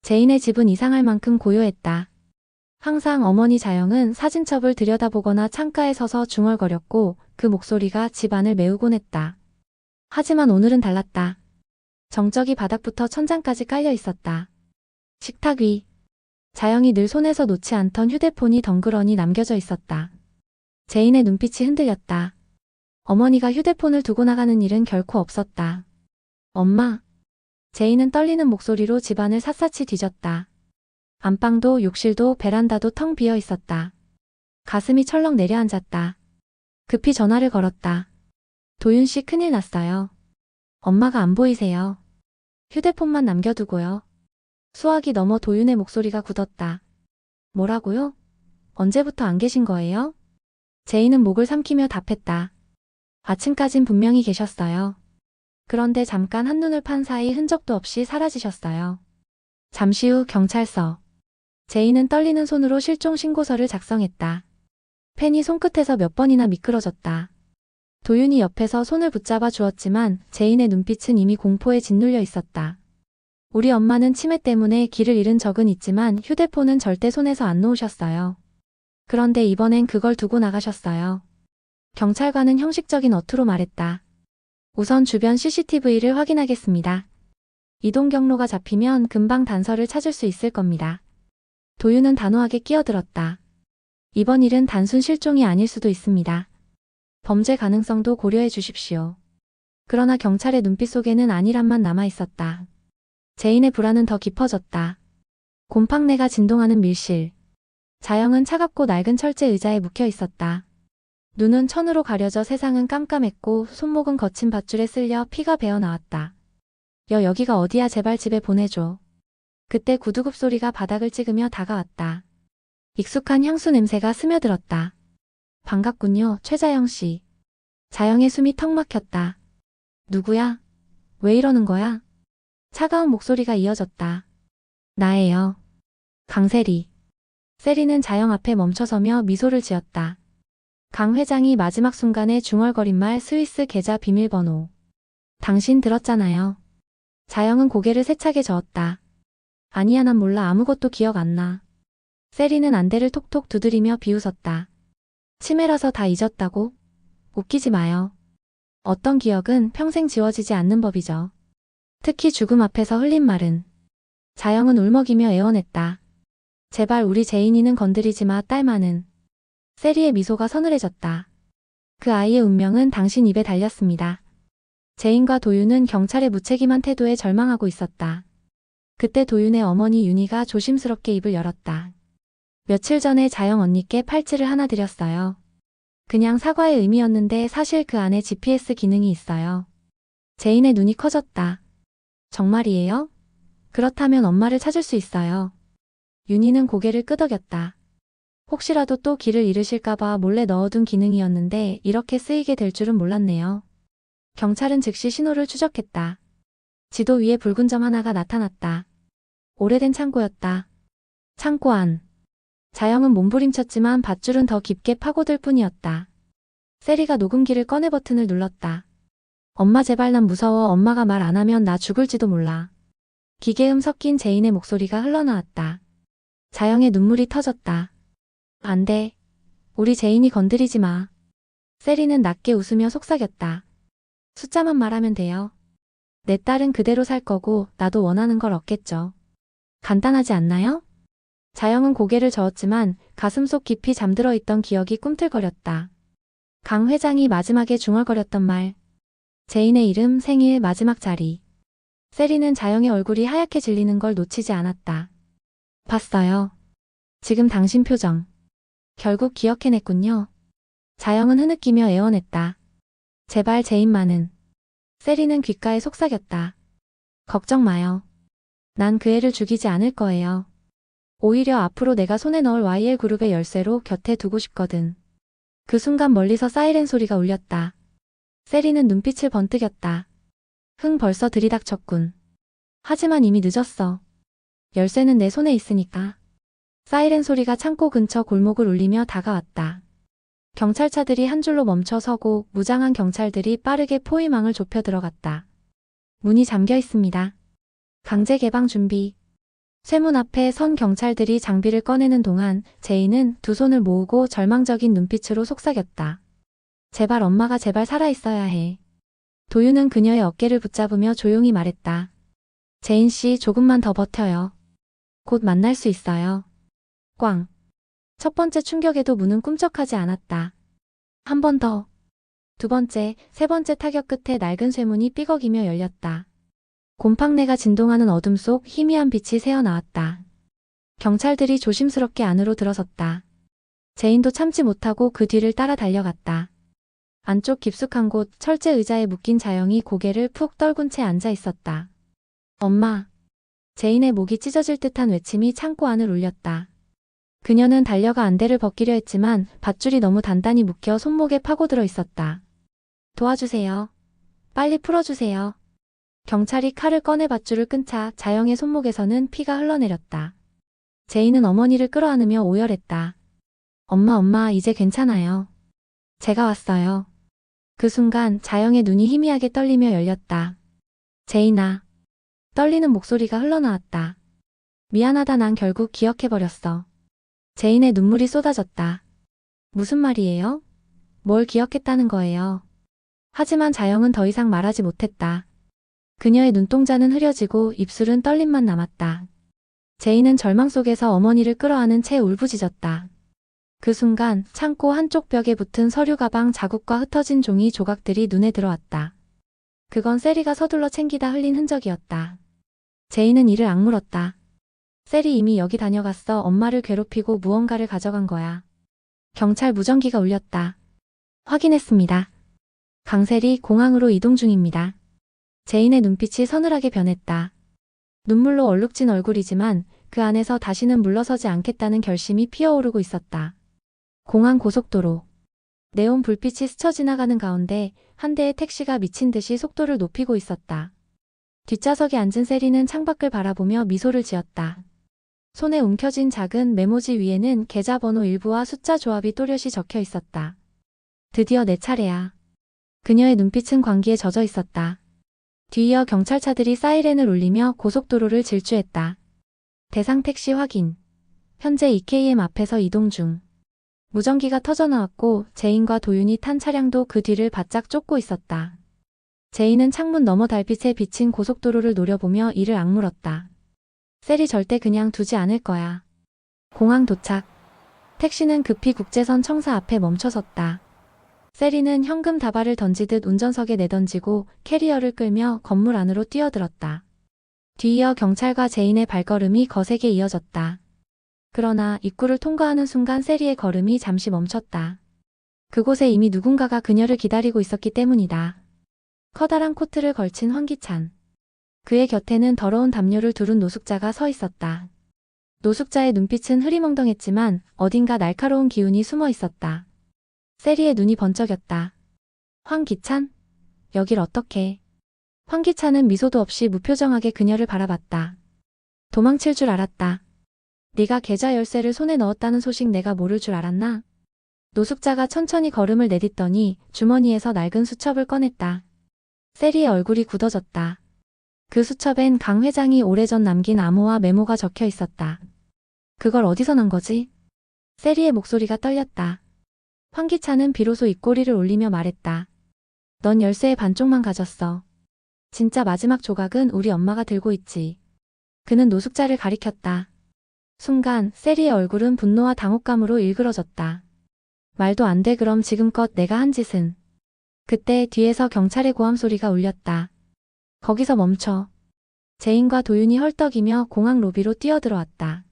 제인의 집은 이상할 만큼 고요했다. 항상 어머니 자영은 사진첩을 들여다보거나 창가에 서서 중얼거렸고 그 목소리가 집 안을 메우곤 했다. 하지만 오늘은 달랐다. 정적이 바닥부터 천장까지 깔려 있었다. 식탁 위. 자영이 늘 손에서 놓지 않던 휴대폰이 덩그러니 남겨져 있었다. 제인의 눈빛이 흔들렸다. 어머니가 휴대폰을 두고 나가는 일은 결코 없었다. 엄마. 제인은 떨리는 목소리로 집안을 샅샅이 뒤졌다. 안방도 욕실도 베란다도 텅 비어 있었다. 가슴이 철렁 내려앉았다. 급히 전화를 걸었다. 도윤 씨 큰일 났어요. 엄마가 안 보이세요. 휴대폰만 남겨두고요. 수화기 넘어 도윤의 목소리가 굳었다. 뭐라고요? 언제부터 안 계신 거예요? 제인은 목을 삼키며 답했다. 아침까진 분명히 계셨어요. 그런데 잠깐 한눈을 판 사이 흔적도 없이 사라지셨어요. 잠시 후 경찰서. 제인은 떨리는 손으로 실종 신고서를 작성했다. 펜이 손끝에서 몇 번이나 미끄러졌다. 도윤이 옆에서 손을 붙잡아 주었지만 제인의 눈빛은 이미 공포에 짓눌려 있었다. 우리 엄마는 치매 때문에 길을 잃은 적은 있지만 휴대폰은 절대 손에서 안 놓으셨어요. 그런데 이번엔 그걸 두고 나가셨어요. 경찰관은 형식적인 어투로 말했다. 우선 주변 CCTV를 확인하겠습니다. 이동 경로가 잡히면 금방 단서를 찾을 수 있을 겁니다. 도윤은 단호하게 끼어들었다. 이번 일은 단순 실종이 아닐 수도 있습니다. 범죄 가능성도 고려해 주십시오. 그러나 경찰의 눈빛 속에는 아니란만 남아 있었다. 제인의 불안은 더 깊어졌다. 곰팡내가 진동하는 밀실. 자영은 차갑고 낡은 철제 의자에 묵혀 있었다. 눈은 천으로 가려져 세상은 깜깜했고 손목은 거친 밧줄에 쓸려 피가 배어 나왔다. 여기가 어디야 제발 집에 보내줘. 그때 구두굽 소리가 바닥을 찍으며 다가왔다. 익숙한 향수 냄새가 스며들었다. 반갑군요, 최자영 씨. 자영의 숨이 턱 막혔다. 누구야? 왜 이러는 거야? 차가운 목소리가 이어졌다. 나예요. 강세리. 세리는 자영 앞에 멈춰서며 미소를 지었다. 강 회장이 마지막 순간에 중얼거린 말 스위스 계좌 비밀번호. 당신 들었잖아요. 자영은 고개를 세차게 저었다. 아니야 난 몰라 아무것도 기억 안 나. 세리는 안대를 톡톡 두드리며 비웃었다. 치매라서 다 잊었다고? 웃기지 마요. 어떤 기억은 평생 지워지지 않는 법이죠. 특히 죽음 앞에서 흘린 말은. 자영은 울먹이며 애원했다. 제발 우리 제인이는 건드리지 마 딸만은. 세리의 미소가 서늘해졌다. 그 아이의 운명은 당신 입에 달렸습니다. 제인과 도윤은 경찰의 무책임한 태도에 절망하고 있었다. 그때 도윤의 어머니 윤희가 조심스럽게 입을 열었다. 며칠 전에 자영 언니께 팔찌를 하나 드렸어요. 그냥 사과의 의미였는데 사실 그 안에 GPS 기능이 있어요. 제인의 눈이 커졌다. 정말이에요? 그렇다면 엄마를 찾을 수 있어요. 윤희는 고개를 끄덕였다. 혹시라도 또 길을 잃으실까봐 몰래 넣어둔 기능이었는데 이렇게 쓰이게 될 줄은 몰랐네요. 경찰은 즉시 신호를 추적했다. 지도 위에 붉은 점 하나가 나타났다. 오래된 창고였다. 창고 안. 자영은 몸부림쳤지만 밧줄은 더 깊게 파고들 뿐이었다. 세리가 녹음기를 꺼내 버튼을 눌렀다. 엄마 제발 난 무서워 엄마가 말 안 하면 나 죽을지도 몰라. 기계음 섞인 제인의 목소리가 흘러나왔다. 자영의 눈물이 터졌다. 안 돼. 우리 제인이 건드리지 마. 세리는 낮게 웃으며 속삭였다. 숫자만 말하면 돼요. 내 딸은 그대로 살 거고 나도 원하는 걸 얻겠죠. 간단하지 않나요? 자영은 고개를 저었지만 가슴속 깊이 잠들어 있던 기억이 꿈틀거렸다. 강 회장이 마지막에 중얼거렸던 말. 제인의 이름, 생일, 마지막 자리. 세리는 자영의 얼굴이 하얗게 질리는 걸 놓치지 않았다. 봤어요. 지금 당신 표정. 결국 기억해냈군요. 자영은 흐느끼며 애원했다. 제발 제인만은. 세리는 귓가에 속삭였다. 걱정 마요. 난 그 애를 죽이지 않을 거예요. 오히려 앞으로 내가 손에 넣을 YL 그룹의 열쇠로 곁에 두고 싶거든. 그 순간 멀리서 사이렌 소리가 울렸다. 세리는 눈빛을 번뜩였다. 흥 벌써 들이닥쳤군. 하지만 이미 늦었어. 열쇠는 내 손에 있으니까. 사이렌 소리가 창고 근처 골목을 울리며 다가왔다. 경찰차들이 한 줄로 멈춰 서고 무장한 경찰들이 빠르게 포위망을 좁혀 들어갔다. 문이 잠겨 있습니다. 강제 개방 준비. 쇠문 앞에 선 경찰들이 장비를 꺼내는 동안 제이는 두 손을 모으고 절망적인 눈빛으로 속삭였다. 제발 엄마가 제발 살아있어야 해. 도윤은 그녀의 어깨를 붙잡으며 조용히 말했다. 제인 씨 조금만 더 버텨요. 곧 만날 수 있어요. 꽝. 첫 번째 충격에도 문은 꿈쩍하지 않았다. 한 번 더. 두 번째, 세 번째 타격 끝에 낡은 쇠문이 삐걱이며 열렸다. 곰팡내가 진동하는 어둠 속 희미한 빛이 새어나왔다. 경찰들이 조심스럽게 안으로 들어섰다. 제인도 참지 못하고 그 뒤를 따라 달려갔다. 안쪽 깊숙한 곳 철제 의자에 묶인 자영이 고개를 푹 떨군 채 앉아 있었다. 엄마. 제인의 목이 찢어질 듯한 외침이 창고 안을 울렸다. 그녀는 달려가 안대를 벗기려 했지만 밧줄이 너무 단단히 묶여 손목에 파고들어 있었다. 도와주세요. 빨리 풀어주세요. 경찰이 칼을 꺼내 밧줄을 끊자 자영의 손목에서는 피가 흘러내렸다. 제인은 어머니를 끌어안으며 오열했다. 엄마, 이제 괜찮아요. 제가 왔어요. 그 순간 자영의 눈이 희미하게 떨리며 열렸다. 제인아. 떨리는 목소리가 흘러나왔다. 미안하다, 난 결국 기억해버렸어. 제인의 눈물이 쏟아졌다. 무슨 말이에요? 뭘 기억했다는 거예요? 하지만 자영은 더 이상 말하지 못했다. 그녀의 눈동자는 흐려지고 입술은 떨림만 남았다. 제인은 절망 속에서 어머니를 끌어안은 채 울부짖었다. 그 순간 창고 한쪽 벽에 붙은 서류 가방 자국과 흩어진 종이 조각들이 눈에 들어왔다. 그건 세리가 서둘러 챙기다 흘린 흔적이었다. 제인은 이를 악물었다. 셀이 이미 여기 다녀갔어. 엄마를 괴롭히고 무언가를 가져간 거야. 경찰 무전기가 울렸다. 확인했습니다. 강셀이 공항으로 이동 중입니다. 제인의 눈빛이 서늘하게 변했다. 눈물로 얼룩진 얼굴이지만 그 안에서 다시는 물러서지 않겠다는 결심이 피어오르고 있었다. 공항 고속도로. 네온 불빛이 스쳐 지나가는 가운데 한 대의 택시가 미친 듯이 속도를 높이고 있었다. 뒷좌석에 앉은 세리는 창밖을 바라보며 미소를 지었다. 손에 움켜쥔 작은 메모지 위에는 계좌번호 일부와 숫자 조합이 또렷이 적혀 있었다. 드디어 내 차례야. 그녀의 눈빛은 광기에 젖어 있었다. 뒤이어 경찰차들이 사이렌을 울리며 고속도로를 질주했다. 대상 택시 확인. 현재 EKM 앞에서 이동 중. 무전기가 터져나왔고 제인과 도윤이 탄 차량도 그 뒤를 바짝 쫓고 있었다. 제인은 창문 너머 달빛에 비친 고속도로를 노려보며 이를 악물었다. 셀이 절대 그냥 두지 않을 거야. 공항 도착. 택시는 급히 국제선 청사 앞에 멈춰섰다. 세리는 현금 다발을 던지듯 운전석에 내던지고 캐리어를 끌며 건물 안으로 뛰어들었다. 뒤이어 경찰과 제인의 발걸음이 거세게 이어졌다. 그러나 입구를 통과하는 순간 세리의 걸음이 잠시 멈췄다. 그곳에 이미 누군가가 그녀를 기다리고 있었기 때문이다. 커다란 코트를 걸친 황기찬. 그의 곁에는 더러운 담요를 두른 노숙자가 서 있었다. 노숙자의 눈빛은 흐리멍덩했지만 어딘가 날카로운 기운이 숨어 있었다. 세리의 눈이 번쩍였다. 황기찬? 여길 어떻게? 황기찬은 미소도 없이 무표정하게 그녀를 바라봤다. 도망칠 줄 알았다. 네가 계좌 열쇠를 손에 넣었다는 소식 내가 모를 줄 알았나? 노숙자가 천천히 걸음을 내딛더니 주머니에서 낡은 수첩을 꺼냈다. 세리의 얼굴이 굳어졌다. 그 수첩엔 강 회장이 오래전 남긴 암호와 메모가 적혀 있었다. 그걸 어디서 난 거지? 세리의 목소리가 떨렸다. 황기찬은 비로소 입꼬리를 올리며 말했다. 넌 열쇠의 반쪽만 가졌어. 진짜 마지막 조각은 우리 엄마가 들고 있지. 그는 노숙자를 가리켰다. 순간 세리의 얼굴은 분노와 당혹감으로 일그러졌다. 말도 안 돼. 그럼 지금껏 내가 한 짓은. 그때 뒤에서 경찰의 고함 소리가 울렸다. 거기서 멈춰. 제인과 도윤이 헐떡이며 공항 로비로 뛰어들어왔다.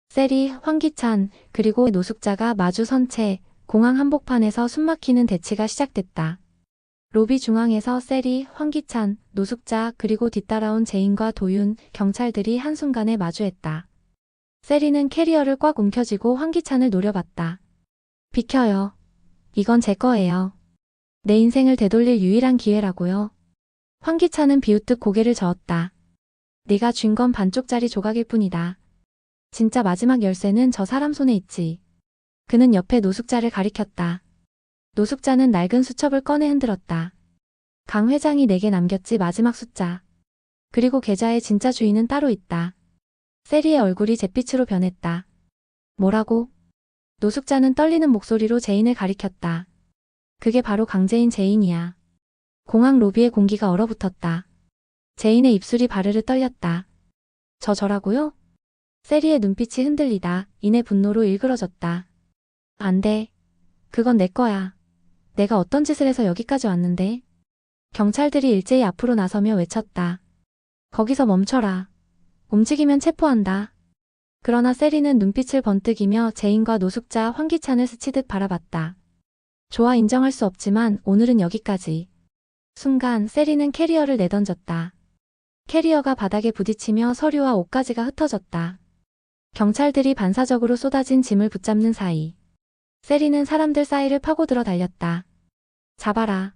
세리, 황기찬, 그리고 노숙자가 마주 선 채 공항 한복판에서 숨막히는 대치가 시작됐다. 로비 중앙에서 세리, 황기찬, 노숙자 그리고 뒤따라온 제인과 도윤, 경찰들이 한순간에 마주했다. 세리는 캐리어를 꽉 움켜쥐고 황기찬을 노려봤다. 비켜요. 이건 제 거예요. 내 인생을 되돌릴 유일한 기회라고요. 황기찬은 비웃듯 고개를 저었다. 네가 쥔 건 반쪽짜리 조각일 뿐이다. 진짜 마지막 열쇠는 저 사람 손에 있지. 그는 옆에 노숙자를 가리켰다. 노숙자는 낡은 수첩을 꺼내 흔들었다. 강 회장이 내게 남겼지 마지막 숫자. 그리고 계좌의 진짜 주인은 따로 있다. 세리의 얼굴이 잿빛으로 변했다. 뭐라고? 노숙자는 떨리는 목소리로 제인을 가리켰다. 그게 바로 강제인 제인이야. 공항 로비의 공기가 얼어붙었다. 제인의 입술이 바르르 떨렸다. 저라고요? 세리의 눈빛이 흔들리다 이내 분노로 일그러졌다. 안 돼. 그건 내 거야. 내가 어떤 짓을 해서 여기까지 왔는데? 경찰들이 일제히 앞으로 나서며 외쳤다. 거기서 멈춰라. 움직이면 체포한다. 그러나 세리는 눈빛을 번뜩이며 제인과 노숙자 황기찬을 스치듯 바라봤다. 좋아, 인정할 수 없지만 오늘은 여기까지. 순간 세리는 캐리어를 내던졌다. 캐리어가 바닥에 부딪히며 서류와 옷가지가 흩어졌다. 경찰들이 반사적으로 쏟아진 짐을 붙잡는 사이 세리는 사람들 사이를 파고들어 달렸다. 잡아라.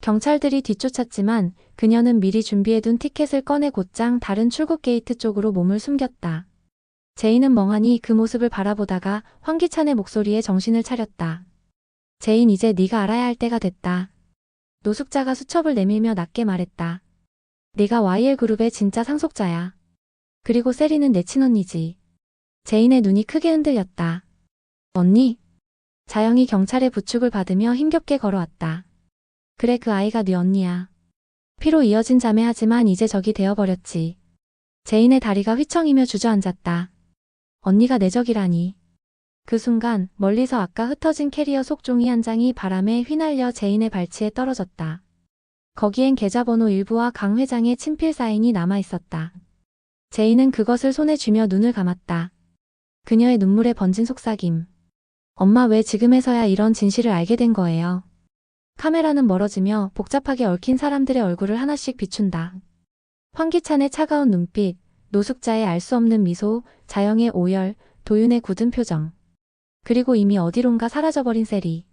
경찰들이 뒤쫓았지만 그녀는 미리 준비해둔 티켓을 꺼내 곧장 다른 출국 게이트 쪽으로 몸을 숨겼다. 제인은 멍하니 그 모습을 바라보다가 황기찬의 목소리에 정신을 차렸다. 제인, 이제 네가 알아야 할 때가 됐다. 노숙자가 수첩을 내밀며 낮게 말했다. 네가 YL그룹의 진짜 상속자야. 그리고 세리는 내 친언니지. 제인의 눈이 크게 흔들렸다. 언니? 자영이 경찰의 부축을 받으며 힘겹게 걸어왔다. 그래, 그 아이가 네 언니야. 피로 이어진 자매하지만 이제 적이 되어버렸지. 제인의 다리가 휘청이며 주저앉았다. 언니가 내 적이라니. 그 순간 멀리서 아까 흩어진 캐리어 속 종이 한 장이 바람에 휘날려 제인의 발치에 떨어졌다. 거기엔 계좌번호 일부와 강 회장의 친필 사인이 남아있었다. 제인은 그것을 손에 쥐며 눈을 감았다. 그녀의 눈물에 번진 속삭임. 엄마, 왜 지금에서야 이런 진실을 알게 된 거예요? 카메라는 멀어지며 복잡하게 얽힌 사람들의 얼굴을 하나씩 비춘다. 황기찬의 차가운 눈빛, 노숙자의 알 수 없는 미소, 자영의 오열, 도윤의 굳은 표정. 그리고 이미 어디론가 사라져버린 세리.